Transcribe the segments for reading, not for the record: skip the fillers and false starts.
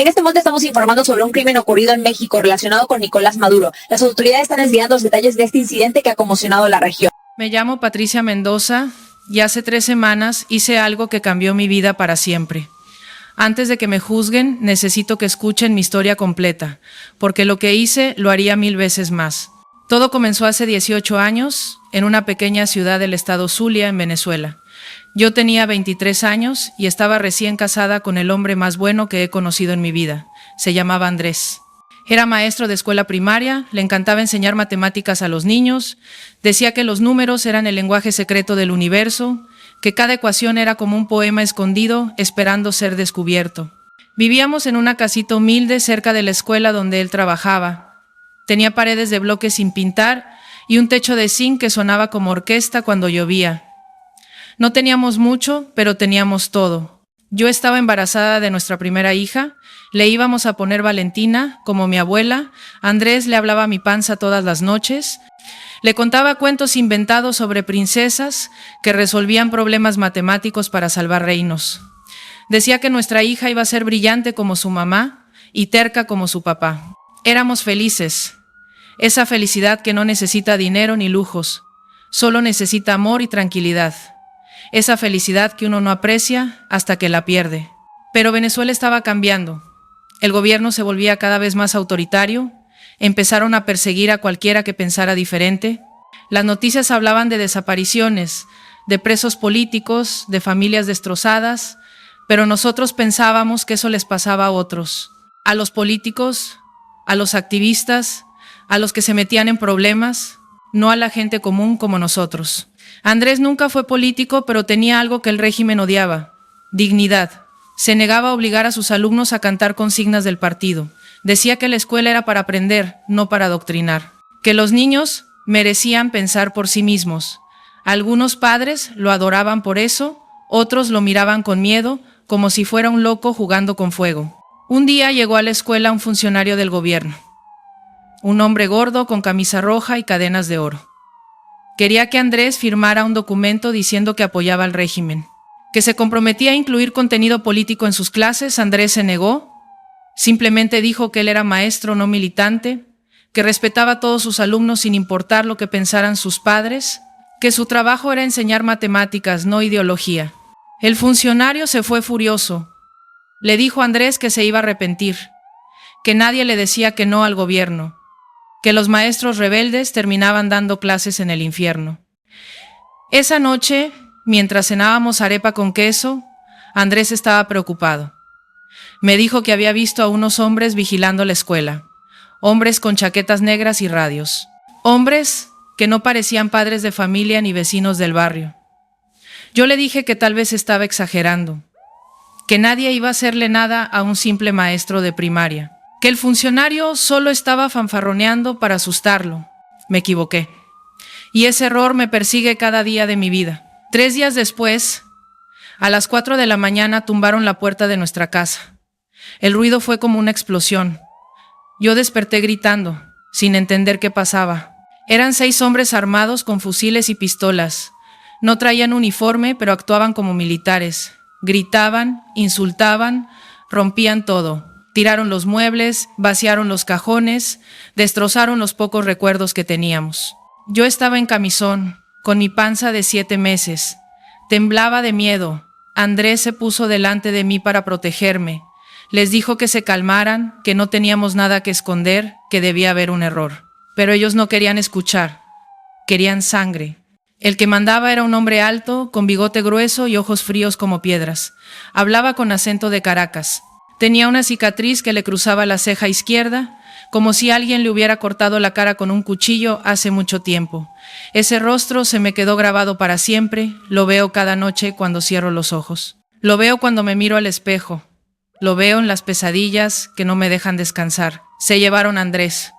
En este momento estamos informando sobre un crimen ocurrido en México relacionado con Nicolás Maduro. Las autoridades están desviando los detalles de este incidente que ha conmocionado la región. Me llamo Patricia Mendoza y hace 3 semanas hice algo que cambió mi vida para siempre. Antes de que me juzguen, necesito que escuchen mi historia completa, porque lo que hice lo haría 1000 veces más. Todo comenzó hace 18 años, en una pequeña ciudad del estado Zulia, en Venezuela. Yo tenía 23 años y estaba recién casada con el hombre más bueno que he conocido en mi vida. Se llamaba Andrés. Era maestro de escuela primaria, le encantaba enseñar matemáticas a los niños, decía que los números eran el lenguaje secreto del universo, que cada ecuación era como un poema escondido esperando ser descubierto. Vivíamos en una casita humilde cerca de la escuela donde él trabajaba. Tenía paredes de bloques sin pintar y un techo de zinc que sonaba como orquesta cuando llovía. No teníamos mucho, pero teníamos todo. Yo estaba embarazada de nuestra primera hija, le íbamos a poner Valentina, como mi abuela. Andrés le hablaba a mi panza todas las noches. Le contaba cuentos inventados sobre princesas que resolvían problemas matemáticos para salvar reinos. Decía que nuestra hija iba a ser brillante como su mamá y terca como su papá. Éramos felices. Esa felicidad que no necesita dinero ni lujos, solo necesita amor y tranquilidad. Esa felicidad que uno no aprecia hasta que la pierde. Pero Venezuela estaba cambiando. El gobierno se volvía cada vez más autoritario, empezaron a perseguir a cualquiera que pensara diferente. Las noticias hablaban de desapariciones, de presos políticos, de familias destrozadas, pero nosotros pensábamos que eso les pasaba a otros, a los políticos, a los activistas, a los que se metían en problemas, no a la gente común como nosotros. Andrés nunca fue político, pero tenía algo que el régimen odiaba: dignidad. Se negaba a obligar a sus alumnos a cantar consignas del partido. Decía que la escuela era para aprender, no para adoctrinar. Que los niños merecían pensar por sí mismos. Algunos padres lo adoraban por eso, otros lo miraban con miedo, como si fuera un loco jugando con fuego. Un día llegó a la escuela un funcionario del gobierno. Un hombre gordo con camisa roja y cadenas de oro. Quería que Andrés firmara un documento diciendo que apoyaba al régimen, que se comprometía a incluir contenido político en sus clases. Andrés se negó, simplemente dijo que él era maestro no militante, que respetaba a todos sus alumnos sin importar lo que pensaran sus padres, que su trabajo era enseñar matemáticas, no ideología. El funcionario se fue furioso. Le dijo a Andrés que se iba a arrepentir, que nadie le decía que no al gobierno, que los maestros rebeldes terminaban dando clases en el infierno. Esa noche, mientras cenábamos arepa con queso, Andrés estaba preocupado. Me dijo que había visto a unos hombres vigilando la escuela, hombres con chaquetas negras y radios, hombres que no parecían padres de familia ni vecinos del barrio. Yo le dije que tal vez estaba exagerando, que nadie iba a hacerle nada a un simple maestro de primaria, que el funcionario solo estaba fanfarroneando para asustarlo. Me equivoqué. Y ese error me persigue cada día de mi vida. 3 días después, a las 4 de la mañana tumbaron la puerta de nuestra casa. El ruido fue como una explosión. Yo desperté gritando, sin entender qué pasaba. Eran 6 hombres armados con fusiles y pistolas. No traían uniforme, pero actuaban como militares. Gritaban, insultaban, rompían todo. Tiraron los muebles, vaciaron los cajones, destrozaron los pocos recuerdos que teníamos. Yo estaba en camisón, con mi panza de 7 meses. Temblaba de miedo. Andrés se puso delante de mí para protegerme. Les dijo que se calmaran, que no teníamos nada que esconder, que debía haber un error. Pero ellos no querían escuchar. Querían sangre. El que mandaba era un hombre alto, con bigote grueso y ojos fríos como piedras. Hablaba con acento de Caracas. Tenía una cicatriz que le cruzaba la ceja izquierda, como si alguien le hubiera cortado la cara con un cuchillo hace mucho tiempo. Ese rostro se me quedó grabado para siempre, lo veo cada noche cuando cierro los ojos. Lo veo cuando me miro al espejo. Lo veo en las pesadillas que no me dejan descansar. Se llevaron a Andrés.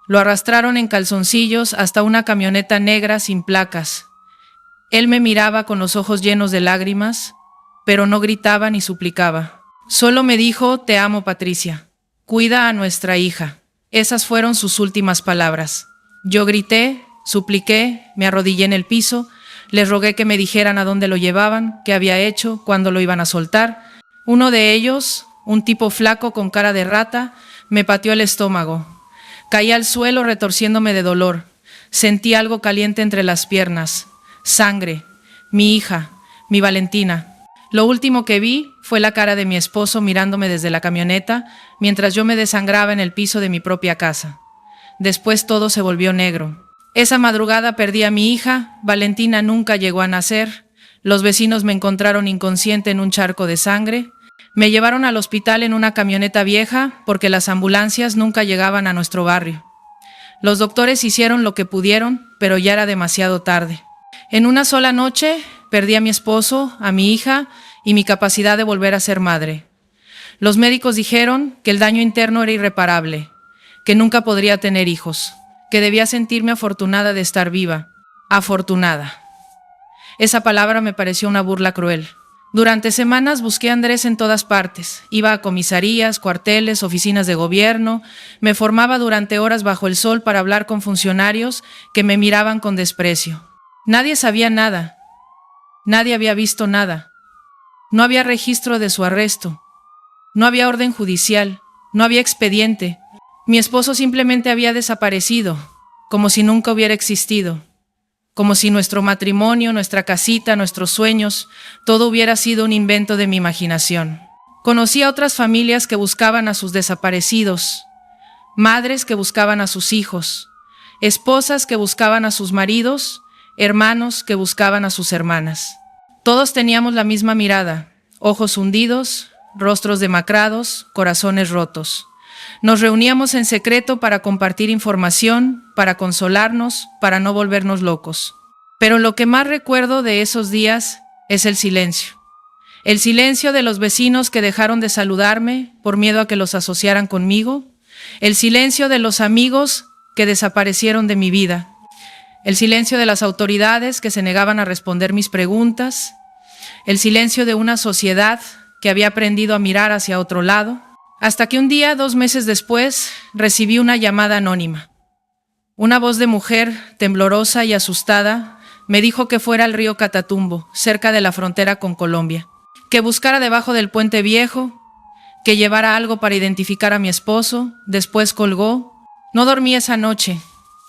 Lo arrastraron en calzoncillos hasta una camioneta negra sin placas. Él me miraba con los ojos llenos de lágrimas, pero no gritaba ni suplicaba. Solo me dijo: te amo, Patricia. Cuida a nuestra hija. Esas fueron sus últimas palabras. Yo grité, supliqué, me arrodillé en el piso, les rogué que me dijeran a dónde lo llevaban, qué había hecho, cuándo lo iban a soltar. Uno de ellos, un tipo flaco con cara de rata, me pateó el estómago. Caí al suelo retorciéndome de dolor. Sentí algo caliente entre las piernas. Sangre. Mi hija. Mi Valentina. Lo último que vi fue la cara de mi esposo mirándome desde la camioneta mientras yo me desangraba en el piso de mi propia casa. Después todo se volvió negro. Esa madrugada perdí a mi hija. Valentina nunca llegó a nacer. Los vecinos me encontraron inconsciente en un charco de sangre. Me llevaron al hospital en una camioneta vieja porque las ambulancias nunca llegaban a nuestro barrio. Los doctores hicieron lo que pudieron, pero ya era demasiado tarde. En una sola noche perdí a mi esposo, a mi hija y mi capacidad de volver a ser madre. Los médicos dijeron que el daño interno era irreparable, que nunca podría tener hijos, que debía sentirme afortunada de estar viva. Afortunada. Esa palabra me pareció una burla cruel. Durante semanas busqué a Andrés en todas partes. Iba a comisarías, cuarteles, oficinas de gobierno. Me formaba durante horas bajo el sol para hablar con funcionarios que me miraban con desprecio. Nadie sabía nada. Nadie había visto nada. No había registro de su arresto. No había orden judicial. No había expediente. Mi esposo simplemente había desaparecido, como si nunca hubiera existido. Como si nuestro matrimonio, nuestra casita, nuestros sueños, todo hubiera sido un invento de mi imaginación. Conocí a otras familias que buscaban a sus desaparecidos, madres que buscaban a sus hijos, esposas que buscaban a sus maridos, hermanos que buscaban a sus hermanas. Todos teníamos la misma mirada, ojos hundidos, rostros demacrados, corazones rotos. Nos reuníamos en secreto para compartir información, para consolarnos, para no volvernos locos. Pero lo que más recuerdo de esos días es el silencio. El silencio de los vecinos que dejaron de saludarme por miedo a que los asociaran conmigo. El silencio de los amigos que desaparecieron de mi vida. El silencio de las autoridades que se negaban a responder mis preguntas. El silencio de una sociedad que había aprendido a mirar hacia otro lado. Hasta que un día, 2 meses después, recibí una llamada anónima. Una voz de mujer, temblorosa y asustada, me dijo que fuera al río Catatumbo, cerca de la frontera con Colombia, que buscara debajo del puente viejo, que llevara algo para identificar a mi esposo. Después colgó. No dormí esa noche.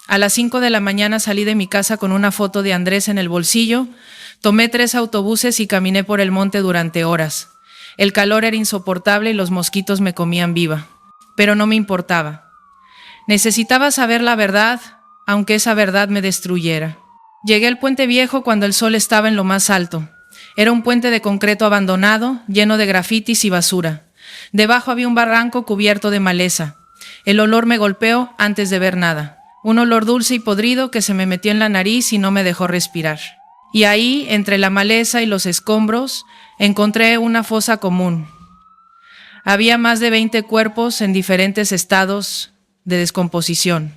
A las 5 de la mañana salí de mi casa con una foto de Andrés en el bolsillo, tomé 3 autobuses y caminé por el monte durante horas. El calor era insoportable y los mosquitos me comían viva, pero no me importaba. Necesitaba saber la verdad, aunque esa verdad me destruyera. Llegué al puente viejo cuando el sol estaba en lo más alto. Era un puente de concreto abandonado, lleno de grafitis y basura. Debajo había un barranco cubierto de maleza. El olor me golpeó antes de ver nada. Un olor dulce y podrido que se me metió en la nariz y no me dejó respirar. Y ahí, entre la maleza y los escombros, encontré una fosa común. Había más de 20 cuerpos en diferentes estados de descomposición.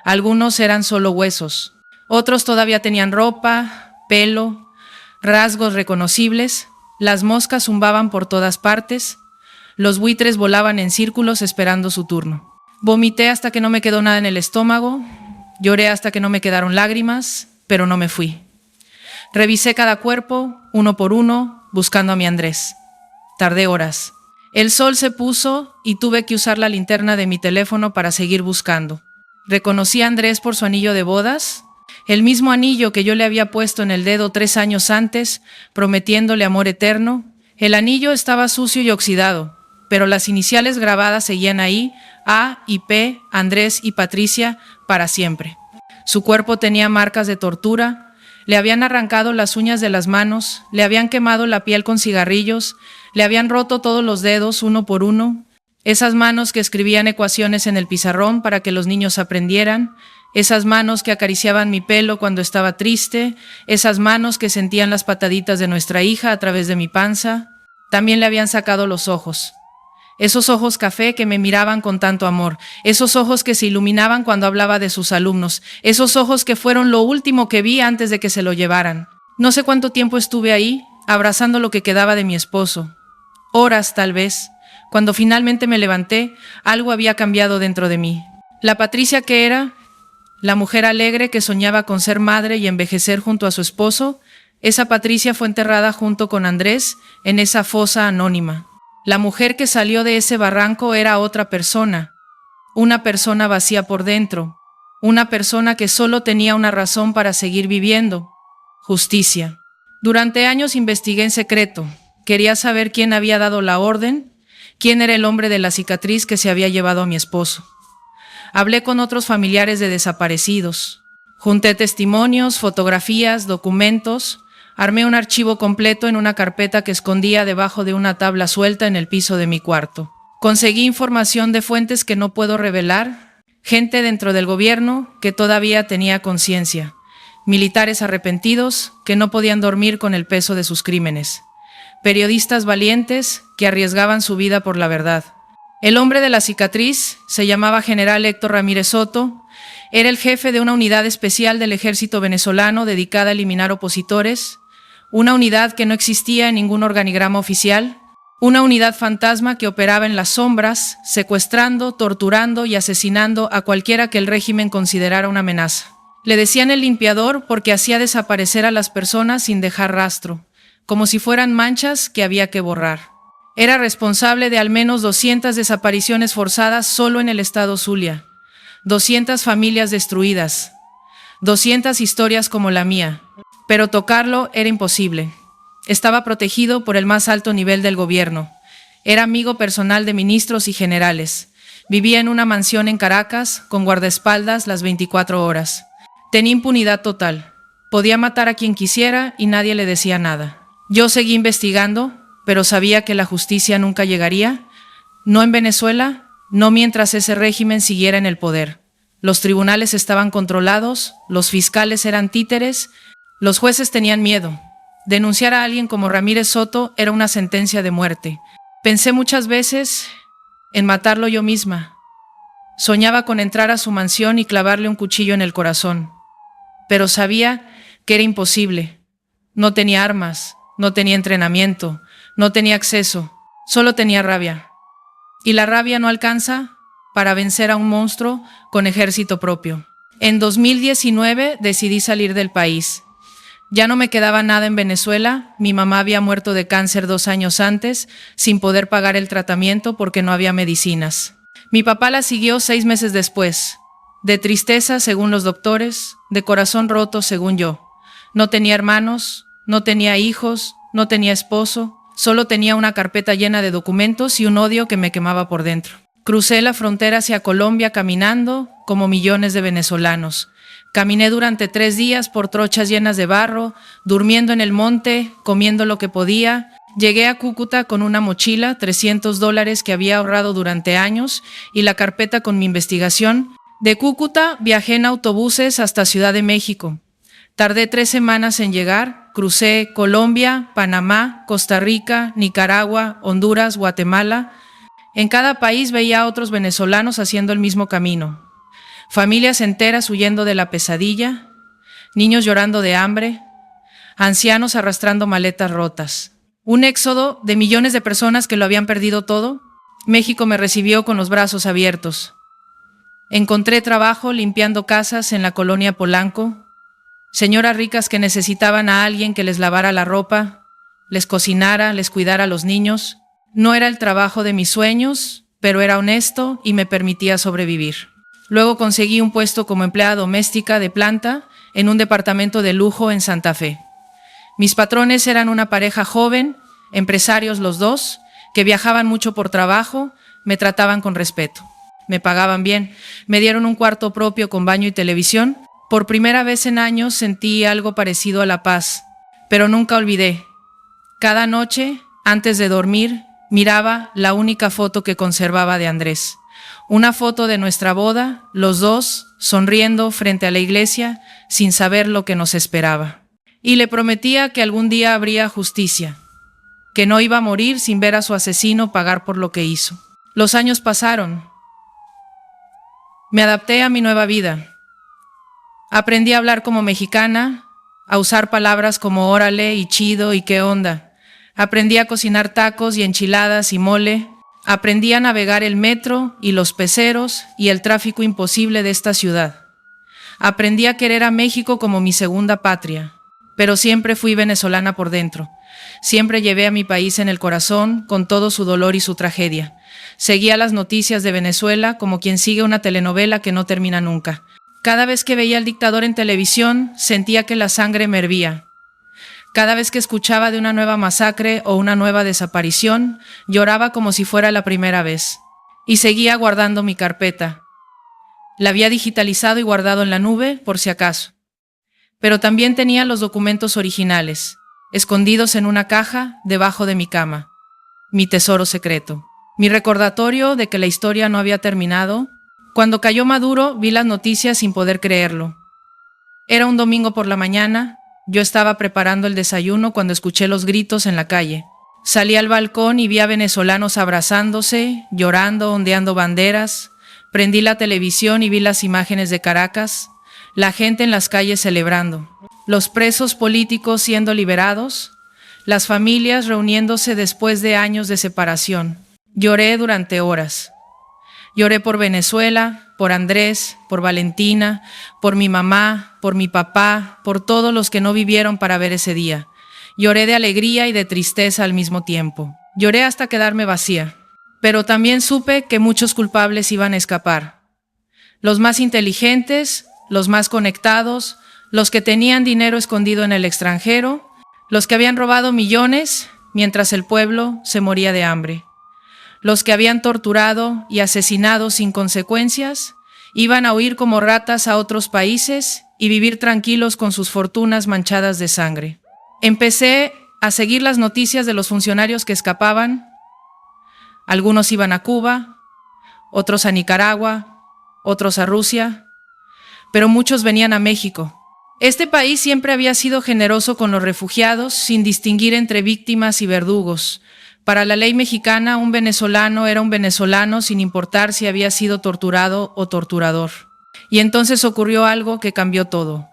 Algunos eran solo huesos. Otros todavía tenían ropa, pelo, rasgos reconocibles. Las moscas zumbaban por todas partes. Los buitres volaban en círculos esperando su turno. Vomité hasta que no me quedó nada en el estómago. Lloré hasta que no me quedaron lágrimas, pero no me fui. Revisé cada cuerpo, uno por uno, buscando a mi Andrés. Tardé horas. El sol se puso y tuve que usar la linterna de mi teléfono para seguir buscando. Reconocí a Andrés por su anillo de bodas, el mismo anillo que yo le había puesto en el dedo 3 años antes, prometiéndole amor eterno. El anillo estaba sucio y oxidado, pero las iniciales grabadas seguían ahí, A y P, Andrés y Patricia, para siempre. Su cuerpo tenía marcas de tortura. Le habían arrancado las uñas de las manos, le habían quemado la piel con cigarrillos, le habían roto todos los dedos uno por uno. Esas manos que escribían ecuaciones en el pizarrón para que los niños aprendieran, esas manos que acariciaban mi pelo cuando estaba triste, esas manos que sentían las pataditas de nuestra hija a través de mi panza. También le habían sacado los ojos. Esos ojos café que me miraban con tanto amor, esos ojos que se iluminaban cuando hablaba de sus alumnos, esos ojos que fueron lo último que vi antes de que se lo llevaran. No sé cuánto tiempo estuve ahí, abrazando lo que quedaba de mi esposo. Horas, tal vez. Cuando finalmente me levanté, algo había cambiado dentro de mí. La Patricia que era, la mujer alegre que soñaba con ser madre y envejecer junto a su esposo, esa Patricia fue enterrada junto con Andrés en esa fosa anónima. La mujer que salió de ese barranco era otra persona, una persona vacía por dentro, una persona que solo tenía una razón para seguir viviendo: justicia. Durante años investigué en secreto. Quería saber quién había dado la orden, quién era el hombre de la cicatriz que se había llevado a mi esposo. Hablé con otros familiares de desaparecidos. Junté testimonios, fotografías, documentos. Armé un archivo completo en una carpeta que escondía debajo de una tabla suelta en el piso de mi cuarto. Conseguí información de fuentes que no puedo revelar, gente dentro del gobierno que todavía tenía conciencia, militares arrepentidos que no podían dormir con el peso de sus crímenes, periodistas valientes que arriesgaban su vida por la verdad. El hombre de la cicatriz se llamaba General Héctor Ramírez Soto. Era el jefe de una unidad especial del ejército venezolano dedicada a eliminar opositores, una unidad que no existía en ningún organigrama oficial, una unidad fantasma que operaba en las sombras, secuestrando, torturando y asesinando a cualquiera que el régimen considerara una amenaza. Le decían el limpiador porque hacía desaparecer a las personas sin dejar rastro, como si fueran manchas que había que borrar. Era responsable de al menos 200 desapariciones forzadas solo en el estado Zulia, 200 familias destruidas, 200 historias como la mía. Pero tocarlo era imposible. Estaba protegido por el más alto nivel del gobierno. Era amigo personal de ministros y generales. Vivía en una mansión en Caracas, con guardaespaldas las 24 horas. Tenía impunidad total. Podía matar a quien quisiera y nadie le decía nada. Yo seguí investigando, pero sabía que la justicia nunca llegaría. No en Venezuela, no mientras ese régimen siguiera en el poder. Los tribunales estaban controlados, los fiscales eran títeres, los jueces tenían miedo. Denunciar a alguien como Ramírez Soto era una sentencia de muerte. Pensé muchas veces en matarlo yo misma. Soñaba con entrar a su mansión y clavarle un cuchillo en el corazón. Pero sabía que era imposible. No tenía armas, no tenía entrenamiento, no tenía acceso, solo tenía rabia. Y la rabia no alcanza para vencer a un monstruo con ejército propio. En 2019 decidí salir del país. Ya no me quedaba nada en Venezuela. Mi mamá había muerto de cáncer 2 años antes, sin poder pagar el tratamiento porque no había medicinas. Mi papá la siguió 6 meses después, de tristeza según los doctores, de corazón roto según yo. No tenía hermanos, no tenía hijos, no tenía esposo, solo tenía una carpeta llena de documentos y un odio que me quemaba por dentro. Crucé la frontera hacia Colombia caminando, como millones de venezolanos. Caminé durante 3 días por trochas llenas de barro, durmiendo en el monte, comiendo lo que podía. Llegué a Cúcuta con una mochila, $300 que había ahorrado durante años y la carpeta con mi investigación. De Cúcuta viajé en autobuses hasta Ciudad de México. Tardé 3 semanas en llegar. Crucé Colombia, Panamá, Costa Rica, Nicaragua, Honduras, Guatemala. En cada país veía a otros venezolanos haciendo el mismo camino. Familias enteras huyendo de la pesadilla, niños llorando de hambre, ancianos arrastrando maletas rotas. Un éxodo de millones de personas que lo habían perdido todo. México me recibió con los brazos abiertos. Encontré trabajo limpiando casas en la colonia Polanco, señoras ricas que necesitaban a alguien que les lavara la ropa, les cocinara, les cuidara a los niños. No era el trabajo de mis sueños, pero era honesto y me permitía sobrevivir. Luego conseguí un puesto como empleada doméstica de planta en un departamento de lujo en Santa Fe. Mis patrones eran una pareja joven, empresarios los dos, que viajaban mucho por trabajo, me trataban con respeto. Me pagaban bien, me dieron un cuarto propio con baño y televisión. Por primera vez en años sentí algo parecido a la paz, pero nunca olvidé. Cada noche, antes de dormir, miraba la única foto que conservaba de Andrés. Una foto de nuestra boda, los dos sonriendo frente a la iglesia, sin saber lo que nos esperaba. Y le prometía que algún día habría justicia, que no iba a morir sin ver a su asesino pagar por lo que hizo. Los años pasaron. Me adapté a mi nueva vida. Aprendí a hablar como mexicana, a usar palabras como órale y chido y qué onda. Aprendí a cocinar tacos y enchiladas y mole. Aprendí a navegar el metro y los peceros y el tráfico imposible de esta ciudad. Aprendí a querer a México como mi segunda patria, pero siempre fui venezolana por dentro. Siempre llevé a mi país en el corazón, con todo su dolor y su tragedia. Seguía las noticias de Venezuela como quien sigue una telenovela que no termina nunca. Cada vez que veía al dictador en televisión, sentía que la sangre me hervía. Cada vez que escuchaba de una nueva masacre o una nueva desaparición, lloraba como si fuera la primera vez. Y seguía guardando mi carpeta. La había digitalizado y guardado en la nube, por si acaso. Pero también tenía los documentos originales, escondidos en una caja debajo de mi cama. Mi tesoro secreto. Mi recordatorio de que la historia no había terminado. Cuando cayó Maduro, vi las noticias sin poder creerlo. Era un domingo por la mañana. Yo estaba preparando el desayuno cuando escuché los gritos en la calle. Salí al balcón y vi a venezolanos abrazándose, llorando, ondeando banderas. Prendí la televisión y vi las imágenes de Caracas, la gente en las calles celebrando, los presos políticos siendo liberados, las familias reuniéndose después de años de separación. Lloré durante horas. Lloré por Venezuela, por Andrés, por Valentina, por mi mamá, por mi papá, por todos los que no vivieron para ver ese día. Lloré de alegría y de tristeza al mismo tiempo. Lloré hasta quedarme vacía. Pero también supe que muchos culpables iban a escapar. Los más inteligentes, los más conectados, los que tenían dinero escondido en el extranjero, los que habían robado millones mientras el pueblo se moría de hambre. Los que habían torturado y asesinado sin consecuencias, iban a huir como ratas a otros países y vivir tranquilos con sus fortunas manchadas de sangre. Empecé a seguir las noticias de los funcionarios que escapaban. Algunos iban a Cuba, otros a Nicaragua, otros a Rusia, pero muchos venían a México. Este país siempre había sido generoso con los refugiados, sin distinguir entre víctimas y verdugos. Para la ley mexicana, un venezolano era un venezolano sin importar si había sido torturado o torturador. Y entonces ocurrió algo que cambió todo.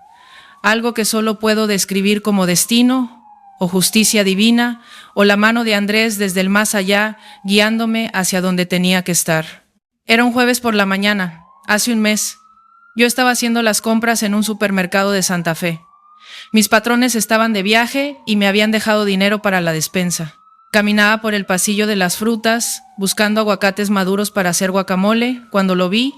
Algo que solo puedo describir como destino, o justicia divina, o la mano de Andrés desde el más allá, guiándome hacia donde tenía que estar. Era un jueves por la mañana, hace un mes. Yo estaba haciendo las compras en un supermercado de Santa Fe. Mis patrones estaban de viaje y me habían dejado dinero para la despensa. Caminaba por el pasillo de las frutas, buscando aguacates maduros para hacer guacamole, cuando lo vi,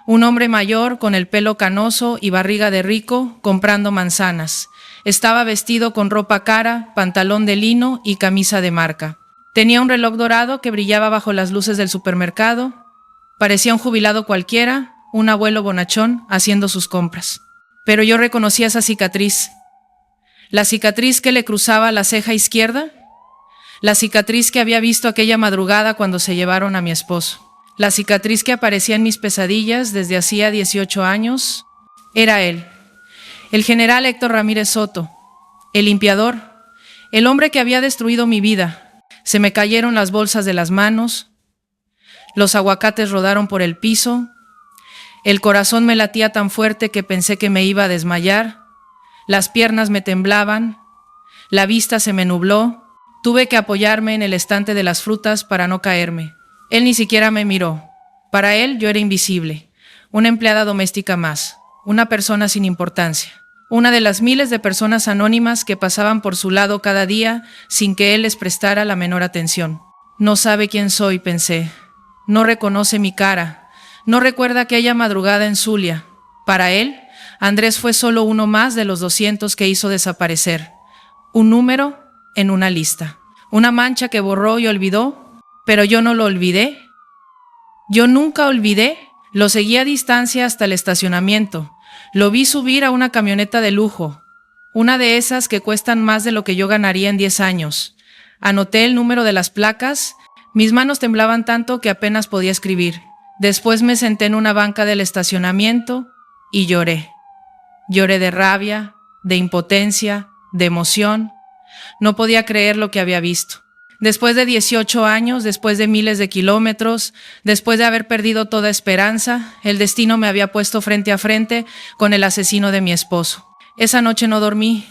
un hombre mayor con el pelo canoso y barriga de rico, comprando manzanas. Estaba vestido con ropa cara, pantalón de lino y camisa de marca. Tenía un reloj dorado que brillaba bajo las luces del supermercado. Parecía un jubilado cualquiera, un abuelo bonachón haciendo sus compras. Pero yo reconocí esa cicatriz. La cicatriz que le cruzaba la ceja izquierda. La cicatriz que había visto aquella madrugada cuando se llevaron a mi esposo. La cicatriz que aparecía en mis pesadillas desde hacía 18 años. Era él. El general Héctor Ramírez Soto, el limpiador, el hombre que había destruido mi vida. Se me cayeron las bolsas de las manos, los aguacates rodaron por el piso, el corazón me latía tan fuerte que pensé que me iba a desmayar, las piernas me temblaban, la vista se me nubló, tuve que apoyarme en el estante de las frutas para no caerme. Él ni siquiera me miró. Para él yo era invisible, una empleada doméstica más. Una persona sin importancia, una de las miles de personas anónimas que pasaban por su lado cada día sin que él les prestara la menor atención. No sabe quién soy, pensé. No reconoce mi cara. No recuerda aquella madrugada en Zulia. Para él, Andrés fue solo uno más de los 200 que hizo desaparecer. Un número en una lista. Una mancha que borró y olvidó, pero yo no lo olvidé. Yo nunca olvidé. Lo seguí a distancia hasta el estacionamiento. Lo vi subir a una camioneta de lujo, una de esas que cuestan más de lo que yo ganaría en 10 años. Anoté el número de las placas, mis manos temblaban tanto que apenas podía escribir. Después me senté en una banca del estacionamiento y lloré. Lloré de rabia, de impotencia, de emoción. No podía creer lo que había visto. Después de 18 años, después de miles de kilómetros, después de haber perdido toda esperanza, el destino me había puesto frente a frente con el asesino de mi esposo. Esa noche no dormí.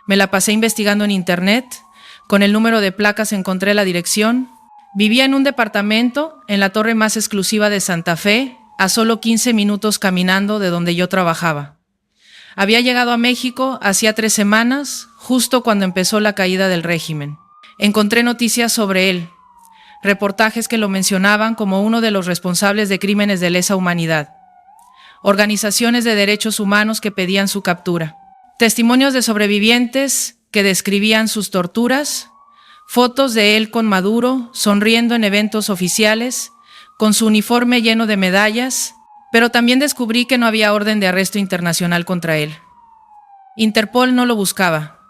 Me la pasé investigando en internet. Con el número de placas encontré la dirección. Vivía en un departamento en la torre más exclusiva de Santa Fe, a solo 15 minutos caminando de donde yo trabajaba. Había llegado a México hacía 3 semanas, justo cuando empezó la caída del régimen. Encontré noticias sobre él, reportajes que lo mencionaban como uno de los responsables de crímenes de lesa humanidad, organizaciones de derechos humanos que pedían su captura, testimonios de sobrevivientes que describían sus torturas, fotos de él con Maduro, sonriendo en eventos oficiales, con su uniforme lleno de medallas, pero también descubrí que no había orden de arresto internacional contra él. Interpol no lo buscaba.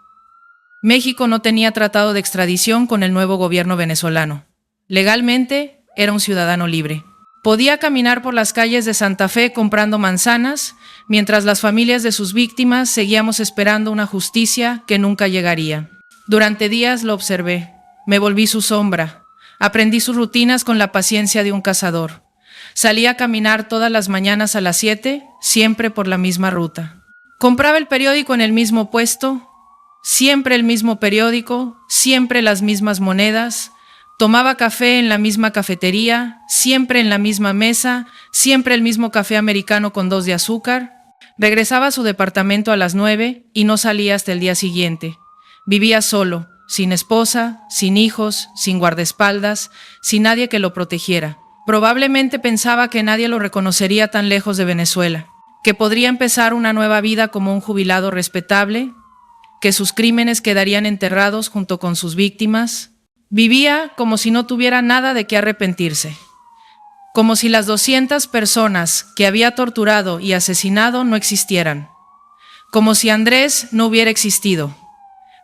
México no tenía tratado de extradición con el nuevo gobierno venezolano. Legalmente, era un ciudadano libre. Podía caminar por las calles de Santa Fe comprando manzanas, mientras las familias de sus víctimas seguíamos esperando una justicia que nunca llegaría. Durante días lo observé, me volví su sombra, aprendí sus rutinas con la paciencia de un cazador. Salía a caminar todas las mañanas a las 7, siempre por la misma ruta. Compraba el periódico en el mismo puesto, siempre el mismo periódico, siempre las mismas monedas. Tomaba café en la misma cafetería, siempre en la misma mesa, siempre el mismo café americano con 2 de azúcar. Regresaba a su departamento a las 9 y no salía hasta el día siguiente. Vivía solo, sin esposa, sin hijos, sin guardaespaldas, sin nadie que lo protegiera. Probablemente pensaba que nadie lo reconocería tan lejos de Venezuela, que podría empezar una nueva vida como un jubilado respetable, que sus crímenes quedarían enterrados junto con sus víctimas. Vivía como si no tuviera nada de qué arrepentirse, como si las 200 personas que había torturado y asesinado no existieran, como si Andrés no hubiera existido,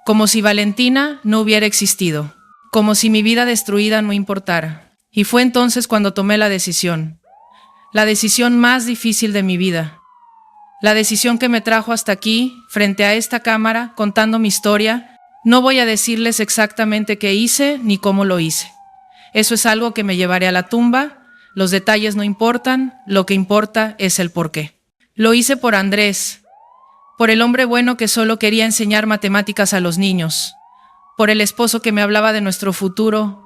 como si Valentina no hubiera existido, como si mi vida destruida no importara. Y fue entonces cuando tomé la decisión más difícil de mi vida, la decisión que me trajo hasta aquí, frente a esta cámara, contando mi historia. No voy a decirles exactamente qué hice ni cómo lo hice. Eso es algo que me llevaré a la tumba. Los detalles no importan, lo que importa es el porqué. Lo hice por Andrés, por el hombre bueno que solo quería enseñar matemáticas a los niños, por el esposo que me hablaba de nuestro futuro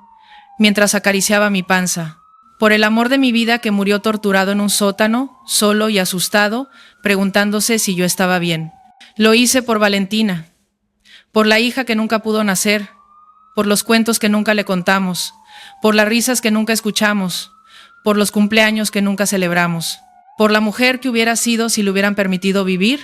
mientras acariciaba mi panza, por el amor de mi vida que murió torturado en un sótano, solo y asustado, preguntándose si yo estaba bien. Lo hice por Valentina, por la hija que nunca pudo nacer, por los cuentos que nunca le contamos, por las risas que nunca escuchamos, por los cumpleaños que nunca celebramos, por la mujer que hubiera sido si le hubieran permitido vivir.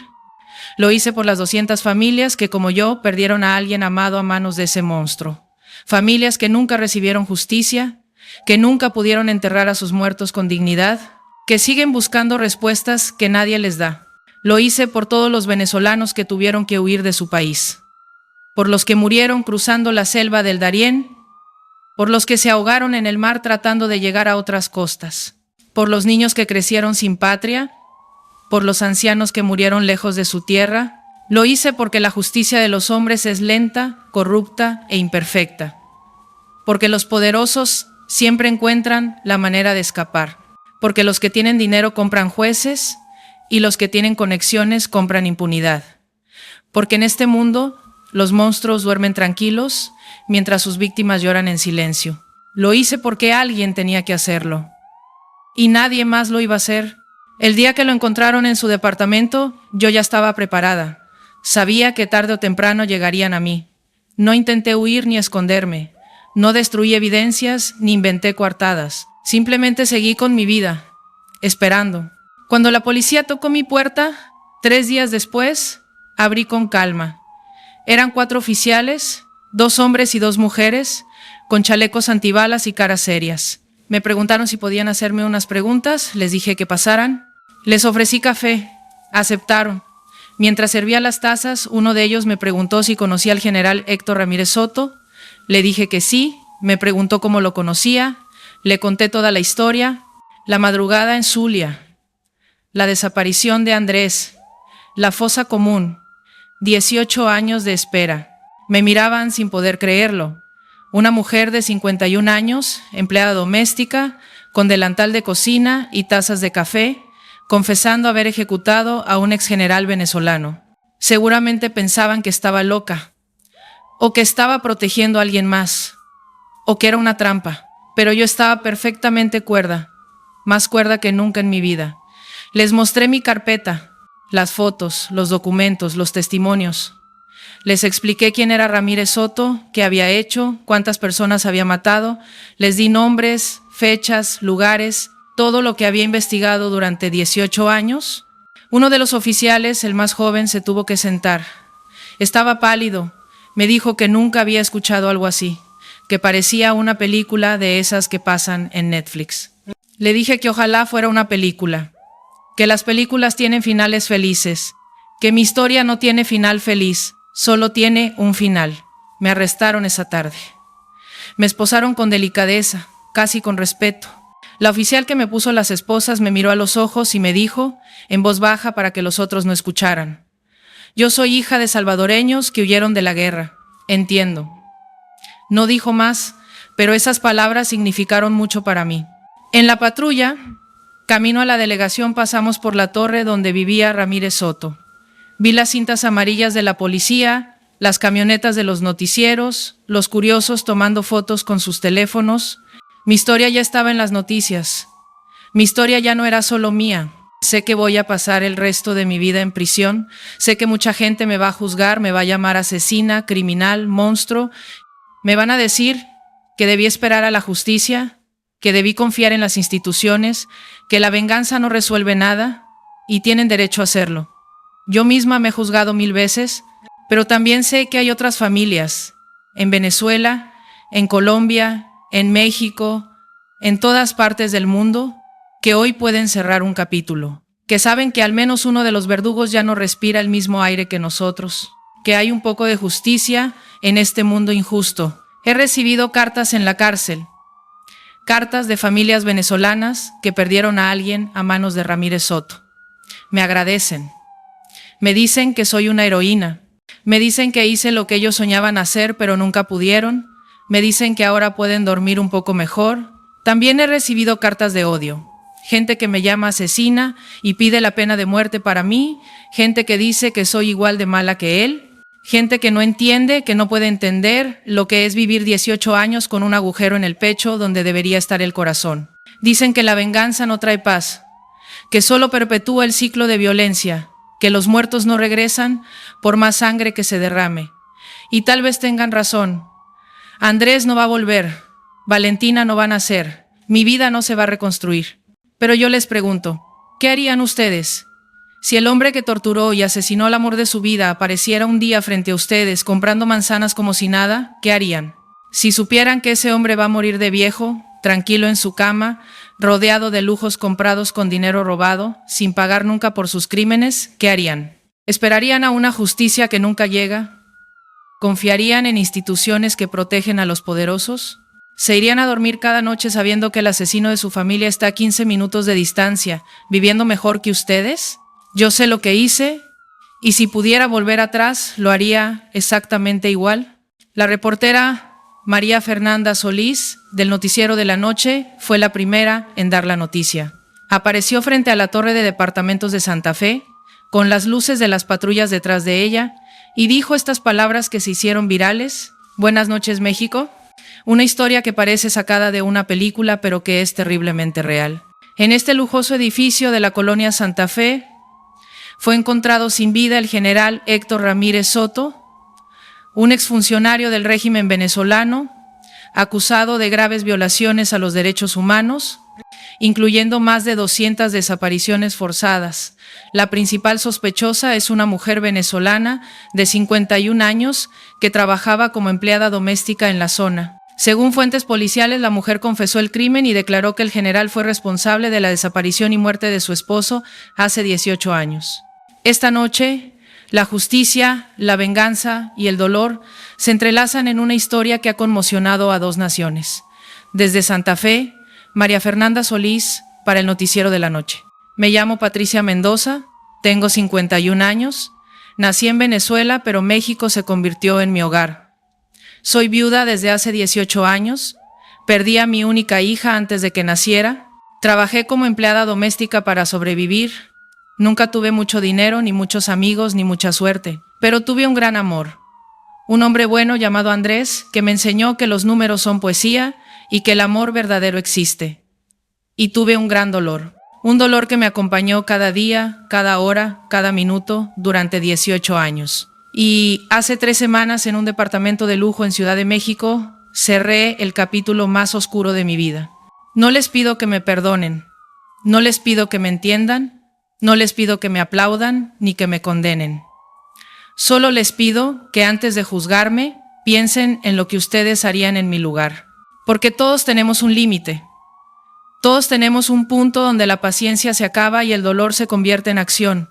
Lo hice por las 200 familias que, como yo, perdieron a alguien amado a manos de ese monstruo. Familias que nunca recibieron justicia, que nunca pudieron enterrar a sus muertos con dignidad, que siguen buscando respuestas que nadie les da. Lo hice por todos los venezolanos que tuvieron que huir de su país, por los que murieron cruzando la selva del Darién, por los que se ahogaron en el mar tratando de llegar a otras costas, por los niños que crecieron sin patria, por los ancianos que murieron lejos de su tierra. Lo hice porque la justicia de los hombres es lenta, corrupta e imperfecta, porque los poderosos siempre encuentran la manera de escapar, porque los que tienen dinero compran jueces y los que tienen conexiones compran impunidad, porque en este mundo los monstruos duermen tranquilos mientras sus víctimas lloran en silencio. Lo hice porque alguien tenía que hacerlo, y nadie más lo iba a hacer. El día que lo encontraron en su departamento, yo ya estaba preparada. Sabía que tarde o temprano llegarían a mí. No intenté huir ni esconderme. No destruí evidencias ni inventé coartadas. Simplemente seguí con mi vida, esperando. Cuando la policía tocó mi puerta, 3 días después, abrí con calma. Eran 4 oficiales, 2 hombres y 2 mujeres, con chalecos antibalas y caras serias. Me preguntaron si podían hacerme unas preguntas, les dije que pasaran. Les ofrecí café, aceptaron. Mientras servía las tazas, uno de ellos me preguntó si conocía al general Héctor Ramírez Soto. Le dije que sí, me preguntó cómo lo conocía, le conté toda la historia, la madrugada en Zulia, la desaparición de Andrés, la fosa común, 18 años de espera. Me miraban sin poder creerlo. Una mujer de 51 años, empleada doméstica, con delantal de cocina y tazas de café, confesando haber ejecutado a un exgeneral venezolano. Seguramente pensaban que estaba loca, o que estaba protegiendo a alguien más, o que era una trampa, pero yo estaba perfectamente cuerda, más cuerda que nunca en mi vida. Les mostré mi carpeta, las fotos, los documentos, los testimonios. Les expliqué quién era Ramírez Soto, qué había hecho, cuántas personas había matado. Les di nombres, fechas, lugares, todo lo que había investigado durante 18 años. Uno de los oficiales, el más joven, se tuvo que sentar. Estaba pálido. Me dijo que nunca había escuchado algo así, que parecía una película de esas que pasan en Netflix. Le dije que ojalá fuera una película, que las películas tienen finales felices, que mi historia no tiene final feliz, solo tiene un final. Me arrestaron esa tarde. Me esposaron con delicadeza, casi con respeto. La oficial que me puso las esposas me miró a los ojos y me dijo, en voz baja para que los otros no escucharan: yo soy hija de salvadoreños que huyeron de la guerra. Entiendo. No dijo más, pero esas palabras significaron mucho para mí. En la patrulla, camino a la delegación, pasamos por la torre donde vivía Ramírez Soto. Vi las cintas amarillas de la policía, las camionetas de los noticieros, los curiosos tomando fotos con sus teléfonos. Mi historia ya estaba en las noticias. Mi historia ya no era solo mía. Sé que voy a pasar el resto de mi vida en prisión. Sé que mucha gente me va a juzgar, me va a llamar asesina, criminal, monstruo. Me van a decir que debí esperar a la justicia, que debí confiar en las instituciones, que la venganza no resuelve nada, y tienen derecho a hacerlo. Yo misma me he juzgado 1000 veces, pero también sé que hay otras familias, en Venezuela, en Colombia, en México, en todas partes del mundo, que hoy pueden cerrar un capítulo, que saben que al menos uno de los verdugos ya no respira el mismo aire que nosotros, que hay un poco de justicia en este mundo injusto. He recibido cartas en la cárcel, cartas de familias venezolanas que perdieron a alguien a manos de Ramírez Soto. Me agradecen. Me dicen que soy una heroína. Me dicen que hice lo que ellos soñaban hacer, pero nunca pudieron. Me dicen que ahora pueden dormir un poco mejor. También he recibido cartas de odio. Gente que me llama asesina y pide la pena de muerte para mí. Gente que dice que soy igual de mala que él. Gente que no entiende, que no puede entender lo que es vivir 18 años con un agujero en el pecho donde debería estar el corazón. Dicen que la venganza no trae paz, que solo perpetúa el ciclo de violencia, que los muertos no regresan por más sangre que se derrame. Y tal vez tengan razón. Andrés no va a volver, Valentina no va a nacer, mi vida no se va a reconstruir. Pero yo les pregunto, ¿qué harían ustedes? Si el hombre que torturó y asesinó al amor de su vida apareciera un día frente a ustedes comprando manzanas como si nada, ¿qué harían? Si supieran que ese hombre va a morir de viejo, tranquilo en su cama, rodeado de lujos comprados con dinero robado, sin pagar nunca por sus crímenes, ¿qué harían? ¿Esperarían a una justicia que nunca llega? ¿Confiarían en instituciones que protegen a los poderosos? ¿Se irían a dormir cada noche sabiendo que el asesino de su familia está a 15 minutos de distancia, viviendo mejor que ustedes? Yo sé lo que hice, y si pudiera volver atrás, lo haría exactamente igual. La reportera María Fernanda Solís, del Noticiero de la Noche, fue la primera en dar la noticia. Apareció frente a la torre de departamentos de Santa Fe, con las luces de las patrullas detrás de ella, y dijo estas palabras que se hicieron virales: Buenas noches, México. Una historia que parece sacada de una película, pero que es terriblemente real. En este lujoso edificio de la colonia Santa Fe fue encontrado sin vida el general Héctor Ramírez Soto, un exfuncionario del régimen venezolano, acusado de graves violaciones a los derechos humanos, incluyendo más de 200 desapariciones forzadas. La principal sospechosa es una mujer venezolana de 51 años que trabajaba como empleada doméstica en la zona. Según fuentes policiales, la mujer confesó el crimen y declaró que el general fue responsable de la desaparición y muerte de su esposo hace 18 años. Esta noche, la justicia, la venganza y el dolor se entrelazan en una historia que ha conmocionado a 2 naciones. Desde Santa Fe, María Fernanda Solís, para el Noticiero de la Noche. Me llamo Patricia Mendoza, tengo 51 años, nací en Venezuela, pero México se convirtió en mi hogar. Soy viuda desde hace 18 años, perdí a mi única hija antes de que naciera, trabajé como empleada doméstica para sobrevivir. Nunca tuve mucho dinero, ni muchos amigos, ni mucha suerte, pero tuve un gran amor. Un hombre bueno llamado Andrés, que me enseñó que los números son poesía y que el amor verdadero existe. Y tuve un gran dolor. Un dolor que me acompañó cada día, cada hora, cada minuto durante 18 años. Y hace 3 semanas, en un departamento de lujo en Ciudad de México, cerré el capítulo más oscuro de mi vida. No les pido que me perdonen, no les pido que me entiendan, no les pido que me aplaudan ni que me condenen. Solo les pido que antes de juzgarme, piensen en lo que ustedes harían en mi lugar. Porque todos tenemos un límite. Todos tenemos un punto donde la paciencia se acaba y el dolor se convierte en acción.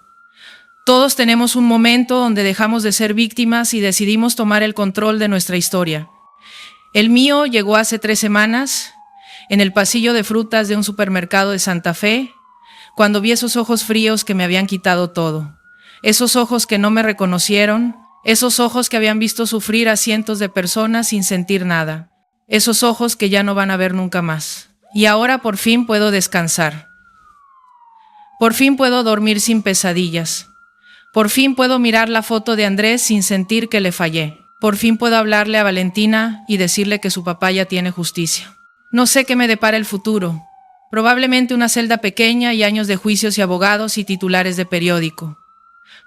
Todos tenemos un momento donde dejamos de ser víctimas y decidimos tomar el control de nuestra historia. El mío llegó hace 3 semanas, en el pasillo de frutas de un supermercado de Santa Fe, cuando vi esos ojos fríos que me habían quitado todo. Esos ojos que no me reconocieron, esos ojos que habían visto sufrir a cientos de personas sin sentir nada. Esos ojos que ya no van a ver nunca más. Y ahora por fin puedo descansar. Por fin puedo dormir sin pesadillas. Por fin puedo mirar la foto de Andrés sin sentir que le fallé. Por fin puedo hablarle a Valentina y decirle que su papá ya tiene justicia. No sé qué me depara el futuro. Probablemente una celda pequeña y años de juicios y abogados y titulares de periódico.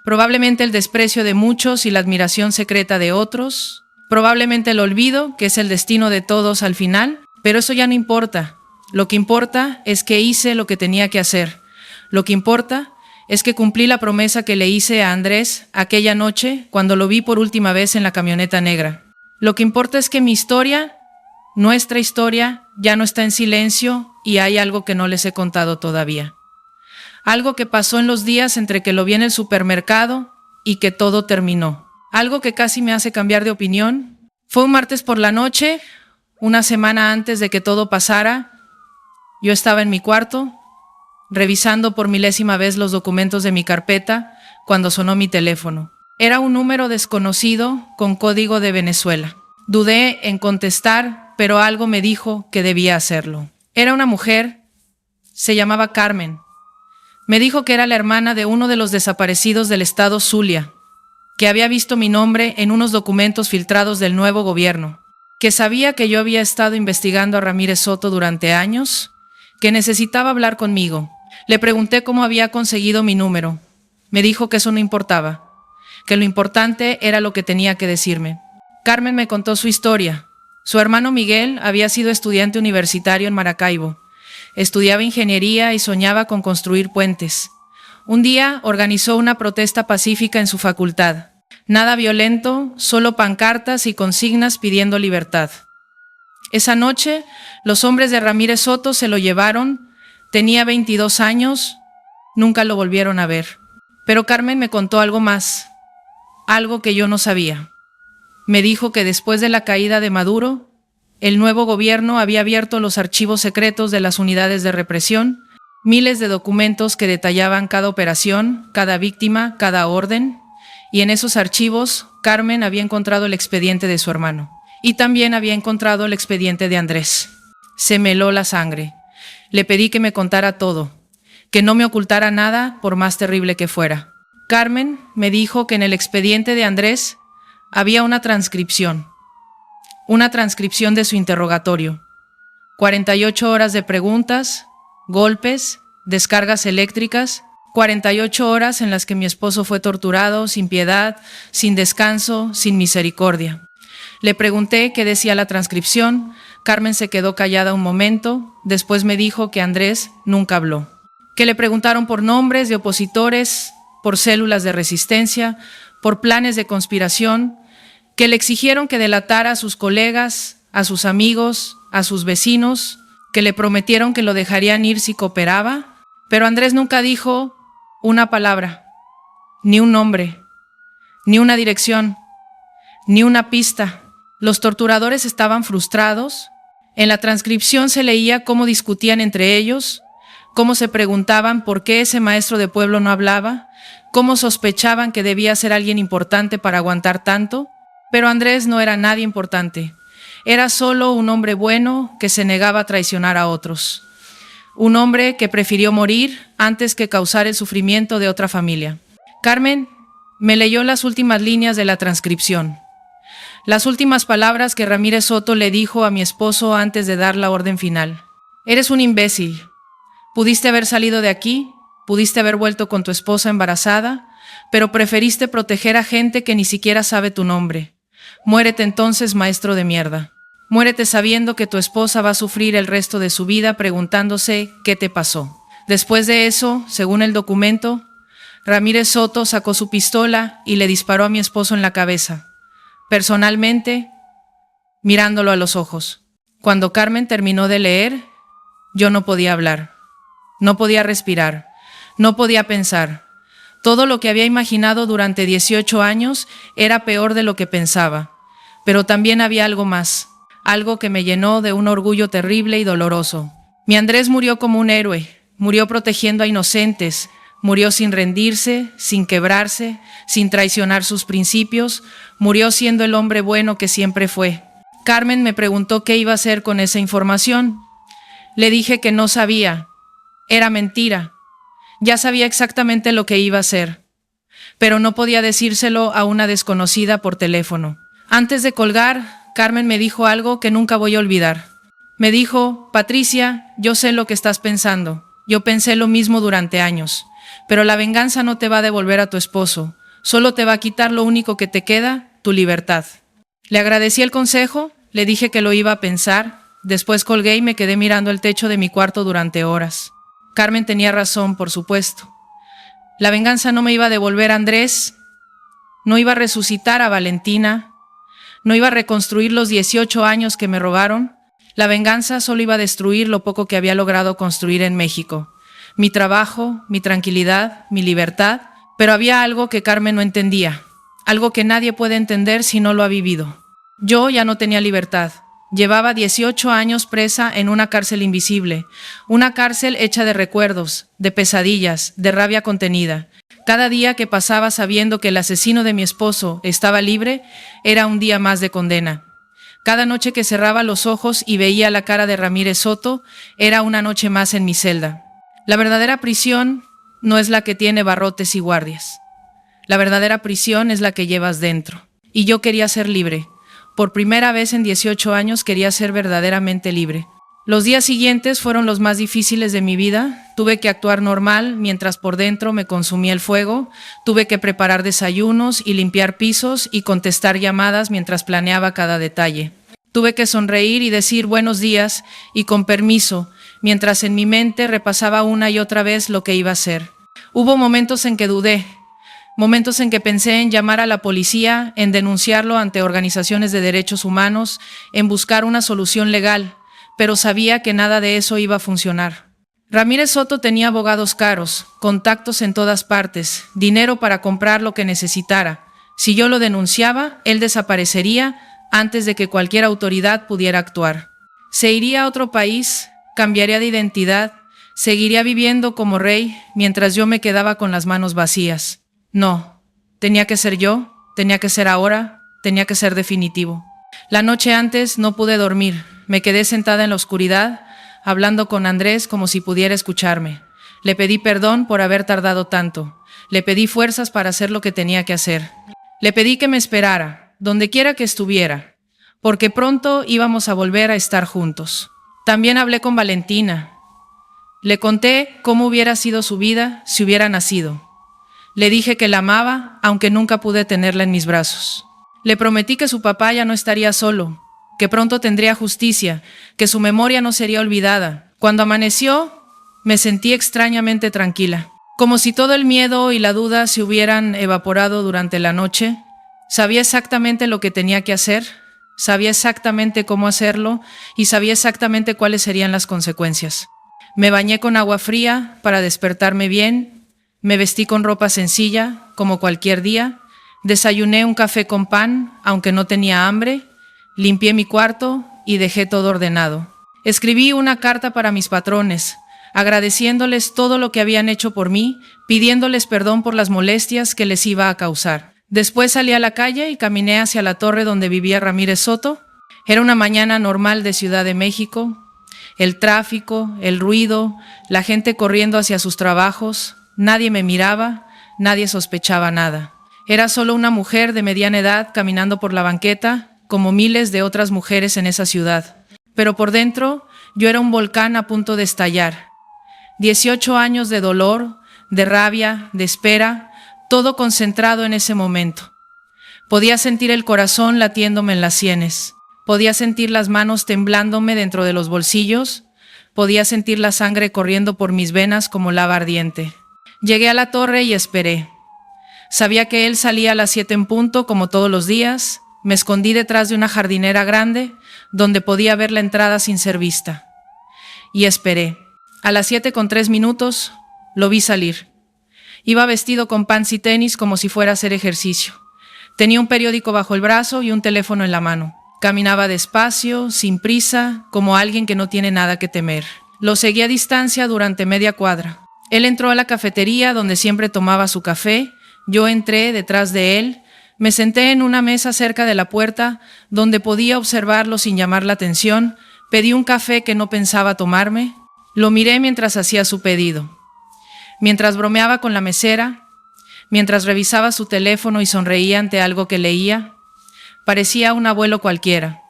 Probablemente el desprecio de muchos y la admiración secreta de otros. Probablemente el olvido, que es el destino de todos al final. Pero eso ya no importa. Lo que importa es que hice lo que tenía que hacer. Lo que importa es que cumplí la promesa que le hice a Andrés aquella noche cuando lo vi por última vez en la camioneta negra. Lo que importa es que mi historia, nuestra historia, ya no está en silencio y hay algo que no les he contado todavía. Algo que pasó en los días entre que lo vi en el supermercado y que todo terminó. Algo que casi me hace cambiar de opinión. Fue un martes por la noche, una semana antes de que todo pasara. Yo estaba en mi cuarto, revisando por 1000ª vez los documentos de mi carpeta, cuando sonó mi teléfono. Era un número desconocido con código de Venezuela. Dudé en contestar, pero algo me dijo que debía hacerlo. Era una mujer, se llamaba Carmen. Me dijo que era la hermana de uno de los desaparecidos del estado Zulia, que había visto mi nombre en unos documentos filtrados del nuevo gobierno, que sabía que yo había estado investigando a Ramírez Soto durante años, que necesitaba hablar conmigo. Le pregunté cómo había conseguido mi número. Me dijo que eso no importaba, que lo importante era lo que tenía que decirme. Carmen me contó su historia. Su hermano Miguel había sido estudiante universitario en Maracaibo. Estudiaba ingeniería y soñaba con construir puentes. Un día organizó una protesta pacífica en su facultad. Nada violento, solo pancartas y consignas pidiendo libertad. Esa noche, los hombres de Ramírez Soto se lo llevaron. Tenía 22 años, nunca lo volvieron a ver. Pero Carmen me contó algo más, algo que yo no sabía. Me dijo que después de la caída de Maduro, el nuevo gobierno había abierto los archivos secretos de las unidades de represión, miles de documentos que detallaban cada operación, cada víctima, cada orden, y en esos archivos Carmen había encontrado el expediente de su hermano. Y también había encontrado el expediente de Andrés. Se me heló la sangre. Le pedí que me contara todo, que no me ocultara nada por más terrible que fuera. Carmen me dijo que en el expediente de Andrés había una transcripción de su interrogatorio. 48 horas de preguntas, golpes, descargas eléctricas, 48 horas en las que mi esposo fue torturado sin piedad, sin descanso, sin misericordia. Le pregunté qué decía la transcripción. Carmen se quedó callada un momento, después me dijo que Andrés nunca habló. Que le preguntaron por nombres de opositores, por células de resistencia, por planes de conspiración, que le exigieron que delatara a sus colegas, a sus amigos, a sus vecinos, que le prometieron que lo dejarían ir si cooperaba, pero Andrés nunca dijo una palabra, ni un nombre, ni una dirección, ni una pista. Los torturadores estaban frustrados. En la transcripción se leía cómo discutían entre ellos, cómo se preguntaban por qué ese maestro de pueblo no hablaba, cómo sospechaban que debía ser alguien importante para aguantar tanto, pero Andrés no era nadie importante. Era solo un hombre bueno que se negaba a traicionar a otros. Un hombre que prefirió morir antes que causar el sufrimiento de otra familia. Carmen me leyó las últimas líneas de la transcripción. Las últimas palabras que Ramírez Soto le dijo a mi esposo antes de dar la orden final. Eres un imbécil. Pudiste haber salido de aquí, pudiste haber vuelto con tu esposa embarazada, pero preferiste proteger a gente que ni siquiera sabe tu nombre. Muérete entonces, maestro de mierda. Muérete sabiendo que tu esposa va a sufrir el resto de su vida preguntándose qué te pasó. Después de eso, según el documento, Ramírez Soto sacó su pistola y le disparó a mi esposo en la cabeza, personalmente, mirándolo a los ojos. Cuando Carmen terminó de leer, yo no podía hablar, no podía respirar, no podía pensar. Todo lo que había imaginado durante 18 años era peor de lo que pensaba, pero también había algo más, algo que me llenó de un orgullo terrible y doloroso. Mi Andrés murió como un héroe, murió protegiendo a inocentes, murió sin rendirse, sin quebrarse, sin traicionar sus principios, murió siendo el hombre bueno que siempre fue. Carmen me preguntó qué iba a hacer con esa información. Le dije que no sabía. Era mentira. Ya sabía exactamente lo que iba a hacer, pero no podía decírselo a una desconocida por teléfono. Antes de colgar, Carmen me dijo algo que nunca voy a olvidar. Me dijo: Patricia, yo sé lo que estás pensando. Yo pensé lo mismo durante años. Pero la venganza no te va a devolver a tu esposo. Solo te va a quitar lo único que te queda, tu libertad. Le agradecí el consejo, le dije que lo iba a pensar. Después colgué y me quedé mirando el techo de mi cuarto durante horas. Carmen tenía razón, por supuesto. La venganza no me iba a devolver a Andrés, no iba a resucitar a Valentina, no iba a reconstruir los 18 años que me robaron. La venganza solo iba a destruir lo poco que había logrado construir en México. Mi trabajo, mi tranquilidad, mi libertad, pero había algo que Carmen no entendía, algo que nadie puede entender si no lo ha vivido. Yo ya no tenía libertad. Llevaba 18 años presa en una cárcel invisible, una cárcel hecha de recuerdos, de pesadillas, de rabia contenida. Cada día que pasaba sabiendo que el asesino de mi esposo estaba libre, era un día más de condena. Cada noche que cerraba los ojos y veía la cara de Ramírez Soto, era una noche más en mi celda. La verdadera prisión no es la que tiene barrotes y guardias. La verdadera prisión es la que llevas dentro. Y yo quería ser libre. Por primera vez en 18 años quería ser verdaderamente libre. Los días siguientes fueron los más difíciles de mi vida. Tuve que actuar normal mientras por dentro me consumía el fuego. Tuve que preparar desayunos y limpiar pisos y contestar llamadas mientras planeaba cada detalle. Tuve que sonreír y decir buenos días y con permiso, mientras en mi mente repasaba una y otra vez lo que iba a hacer. Hubo momentos en que dudé, momentos en que pensé en llamar a la policía, en denunciarlo ante organizaciones de derechos humanos, en buscar una solución legal, pero sabía que nada de eso iba a funcionar. Ramírez Soto tenía abogados caros, contactos en todas partes, dinero para comprar lo que necesitara. Si yo lo denunciaba, él desaparecería antes de que cualquier autoridad pudiera actuar. Se iría a otro país, cambiaría de identidad, seguiría viviendo como rey mientras yo me quedaba con las manos vacías. No, tenía que ser yo, tenía que ser ahora, tenía que ser definitivo. La noche antes no pude dormir, me quedé sentada en la oscuridad, hablando con Andrés como si pudiera escucharme. Le pedí perdón por haber tardado tanto, le pedí fuerzas para hacer lo que tenía que hacer. Le pedí que me esperara, donde quiera que estuviera, porque pronto íbamos a volver a estar juntos. También hablé con Valentina. Le conté cómo hubiera sido su vida si hubiera nacido. Le dije que la amaba, aunque nunca pude tenerla en mis brazos. Le prometí que su papá ya no estaría solo, que pronto tendría justicia, que su memoria no sería olvidada. Cuando amaneció, me sentí extrañamente tranquila, como si todo el miedo y la duda se hubieran evaporado durante la noche. Sabía exactamente lo que tenía que hacer, sabía exactamente cómo hacerlo y sabía exactamente cuáles serían las consecuencias. Me bañé con agua fría para despertarme bien. Me vestí con ropa sencilla, como cualquier día. Desayuné un café con pan, aunque no tenía hambre. Limpié mi cuarto y dejé todo ordenado. Escribí una carta para mis patrones, agradeciéndoles todo lo que habían hecho por mí, pidiéndoles perdón por las molestias que les iba a causar. Después salí a la calle y caminé hacia la torre donde vivía Ramírez Soto. Era una mañana normal de Ciudad de México. El tráfico, el ruido, la gente corriendo hacia sus trabajos. Nadie me miraba, nadie sospechaba nada. Era solo una mujer de mediana edad caminando por la banqueta, como miles de otras mujeres en esa ciudad. Pero por dentro, yo era un volcán a punto de estallar. 18 años de dolor, de rabia, de espera, todo concentrado en ese momento. Podía sentir el corazón latiéndome en las sienes. Podía sentir las manos temblándome dentro de los bolsillos. Podía sentir la sangre corriendo por mis venas como lava ardiente. Llegué a la torre y esperé. Sabía que él salía a las 7 en punto, como todos los días. Me escondí detrás de una jardinera grande, donde podía ver la entrada sin ser vista. Y esperé. A las 7:03 lo vi salir. Iba vestido con pants y tenis como si fuera a hacer ejercicio. Tenía un periódico bajo el brazo y un teléfono en la mano. Caminaba despacio, sin prisa, como alguien que no tiene nada que temer. Lo seguí a distancia durante media cuadra. Él entró a la cafetería donde siempre tomaba su café. Yo entré detrás de él. Me senté en una mesa cerca de la puerta, donde podía observarlo sin llamar la atención. Pedí un café que no pensaba tomarme. Lo miré mientras hacía su pedido. Mientras bromeaba con la mesera, mientras revisaba su teléfono y sonreía ante algo que leía, parecía un abuelo cualquiera,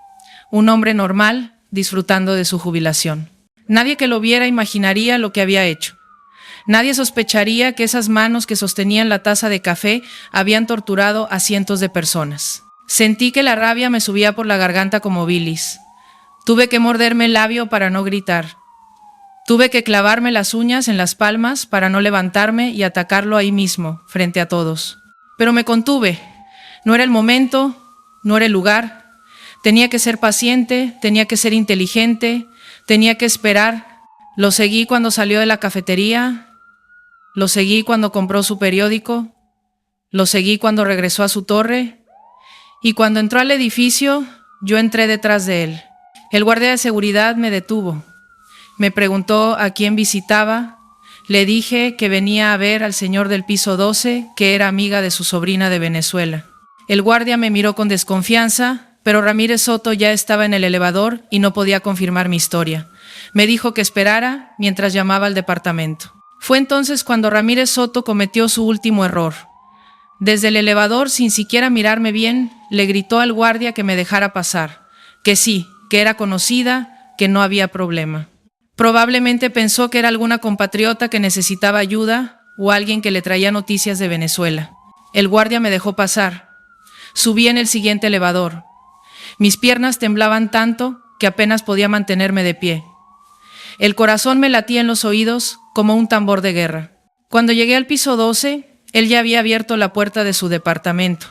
un hombre normal disfrutando de su jubilación. Nadie que lo viera imaginaría lo que había hecho. Nadie sospecharía que esas manos que sostenían la taza de café habían torturado a cientos de personas. Sentí que la rabia me subía por la garganta como bilis. Tuve que morderme el labio para no gritar. Tuve que clavarme las uñas en las palmas para no levantarme y atacarlo ahí mismo, frente a todos. Pero me contuve. No era el momento, no era el lugar. Tenía que ser paciente, tenía que ser inteligente, tenía que esperar. Lo seguí cuando salió de la cafetería, lo seguí cuando compró su periódico, lo seguí cuando regresó a su torre, y cuando entró al edificio, yo entré detrás de él. El guardia de seguridad me detuvo. Me preguntó a quién visitaba. Le dije que venía a ver al señor del piso 12, que era amiga de su sobrina de Venezuela. El guardia me miró con desconfianza, pero Ramírez Soto ya estaba en el elevador y no podía confirmar mi historia. Me dijo que esperara mientras llamaba al departamento. Fue entonces cuando Ramírez Soto cometió su último error. Desde el elevador, sin siquiera mirarme bien, le gritó al guardia que me dejara pasar, que sí, que era conocida, que no había problema. Probablemente pensó que era alguna compatriota que necesitaba ayuda o alguien que le traía noticias de Venezuela. El guardia me dejó pasar. Subí en el siguiente elevador. Mis piernas temblaban tanto que apenas podía mantenerme de pie. El corazón me latía en los oídos como un tambor de guerra. Cuando llegué al piso 12, él ya había abierto la puerta de su departamento.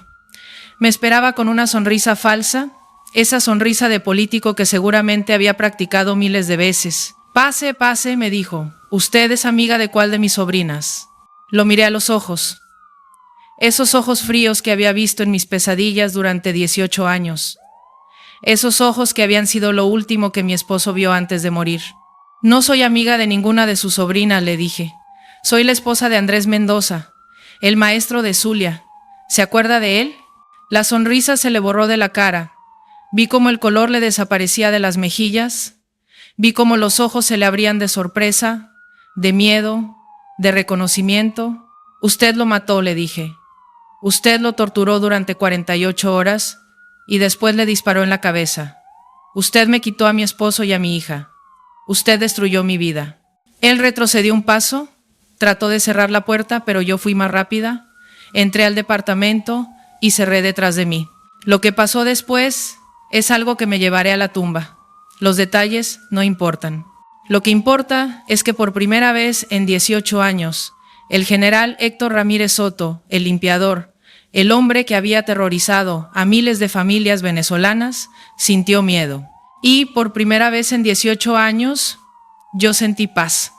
Me esperaba con una sonrisa falsa, esa sonrisa de político que seguramente había practicado miles de veces. «Pase, pase», me dijo. «¿Usted es amiga de cuál de mis sobrinas?» Lo miré a los ojos. Esos ojos fríos que había visto en mis pesadillas durante 18 años. Esos ojos que habían sido lo último que mi esposo vio antes de morir. «No soy amiga de ninguna de sus sobrinas», le dije. «Soy la esposa de Andrés Mendoza, el maestro de Zulia. ¿Se acuerda de él?» La sonrisa se le borró de la cara. Vi cómo el color le desaparecía de las mejillas. Vi cómo los ojos se le abrían de sorpresa, de miedo, de reconocimiento. «Usted lo mató», le dije. «Usted lo torturó durante 48 horas y después le disparó en la cabeza. Usted me quitó a mi esposo y a mi hija. Usted destruyó mi vida». Él retrocedió un paso, trató de cerrar la puerta, pero yo fui más rápida. Entré al departamento y cerré detrás de mí. Lo que pasó después es algo que me llevaré a la tumba. Los detalles no importan. Lo que importa es que por primera vez en 18 años, el general Héctor Ramírez Soto, el limpiador, el hombre que había aterrorizado a miles de familias venezolanas, sintió miedo. Y por primera vez en 18 años, yo sentí paz.